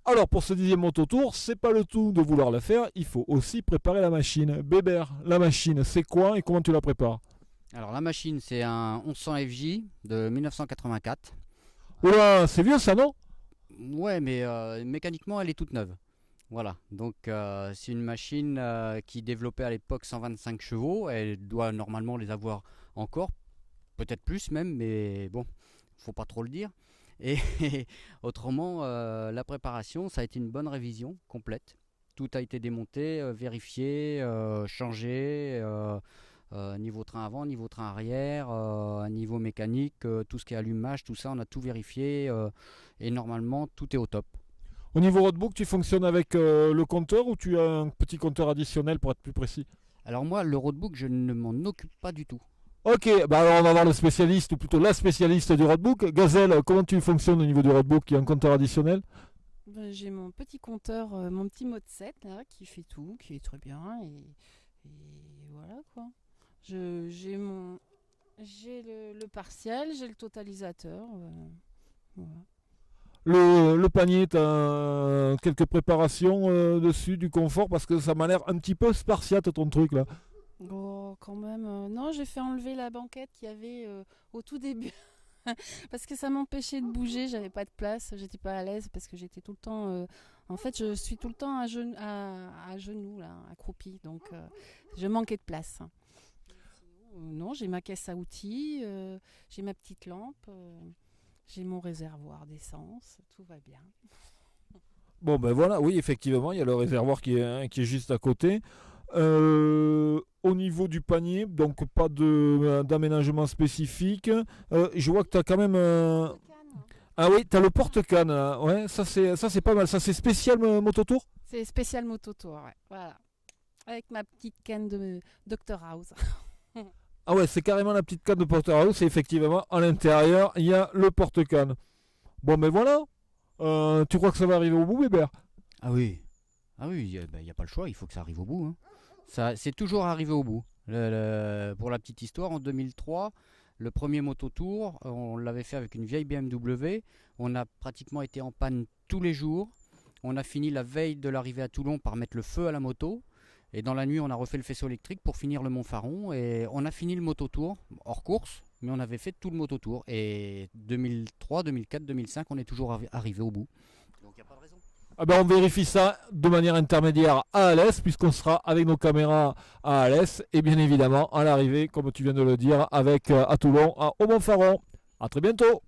Alors pour ce 10e mototour, c'est pas le tout de vouloir la faire, il faut aussi préparer la machine. Bébert, la machine, c'est quoi et comment tu la prépares? Alors la machine, c'est un 1100 FJ de 1984. Oula, c'est vieux ça, non? Ouais, mais mécaniquement, elle est toute neuve. Voilà, donc c'est une machine qui développait à l'époque 125 chevaux. Elle doit normalement les avoir encore, peut-être plus même, mais bon, faut pas trop le dire. Et autrement, la préparation, ça a été une bonne révision complète. Tout a été démonté, vérifié, changé. Niveau train avant, niveau train arrière, niveau mécanique, tout ce qui est allumage, tout ça, on a tout vérifié et normalement tout est au top. Au niveau roadbook, tu fonctionnes avec le compteur ou tu as un petit compteur additionnel pour être plus précis? Alors moi, le roadbook, je ne m'en occupe pas du tout. Ok, bah alors on va voir le spécialiste, ou plutôt la spécialiste du roadbook. Gazelle, comment tu fonctionnes au niveau du roadbook? Il y a un compteur additionnel? Ben, j'ai mon petit compteur, mon petit mode 7 là, qui fait tout, qui est très bien et voilà quoi. J'ai le partiel, j'ai le totalisateur. Voilà. Le panier, tu as quelques préparations dessus, du confort, parce que ça m'a l'air un petit peu spartiate ton truc là. Oh, quand même. Non, j'ai fait enlever la banquette qu'il y avait au tout début. Parce que ça m'empêchait de bouger, j'avais pas de place, j'étais pas à l'aise parce que j'étais tout le temps. En fait, je suis tout le temps à genoux, là, accroupie, donc je manquais de place. Non, j'ai ma caisse à outils, j'ai ma petite lampe, j'ai mon réservoir d'essence, tout va bien. Bon ben voilà, oui effectivement, il y a le réservoir qui est juste à côté. Au niveau du panier, donc pas d'aménagement spécifique. Je vois que tu as quand même... Porte-canne. Ah oui, tu as le porte-canne là. Ouais, ça c'est pas mal. Ça c'est spécial Mototour? C'est spécial mototour, ouais. Voilà. Avec ma petite canne de Dr House. Ah ouais, c'est carrément la petite canne de Porterhouse et effectivement, à l'intérieur, il y a le porte-canne. Bon ben voilà. Tu crois que ça va arriver au bout, Bébert? Ah oui, ah oui, il y a pas le choix, il faut que ça arrive au bout, hein. Ça, c'est toujours arrivé au bout. Pour la petite histoire, en 2003, le premier mototour, on l'avait fait avec une vieille BMW. On a pratiquement été en panne tous les jours. On a fini la veille de l'arrivée à Toulon par mettre le feu à la moto. Et dans la nuit, on a refait le faisceau électrique pour finir le Mont-Faron. Et on a fini le mototour, hors course, mais on avait fait tout le mototour. Et 2003, 2004, 2005, on est toujours arrivé au bout. Donc il n'y a pas de raison. Ah ben on vérifie ça de manière intermédiaire à Alès, puisqu'on sera avec nos caméras à Alès, et bien évidemment à l'arrivée, comme tu viens de le dire, avec à Toulon, au Montfaron. A très bientôt.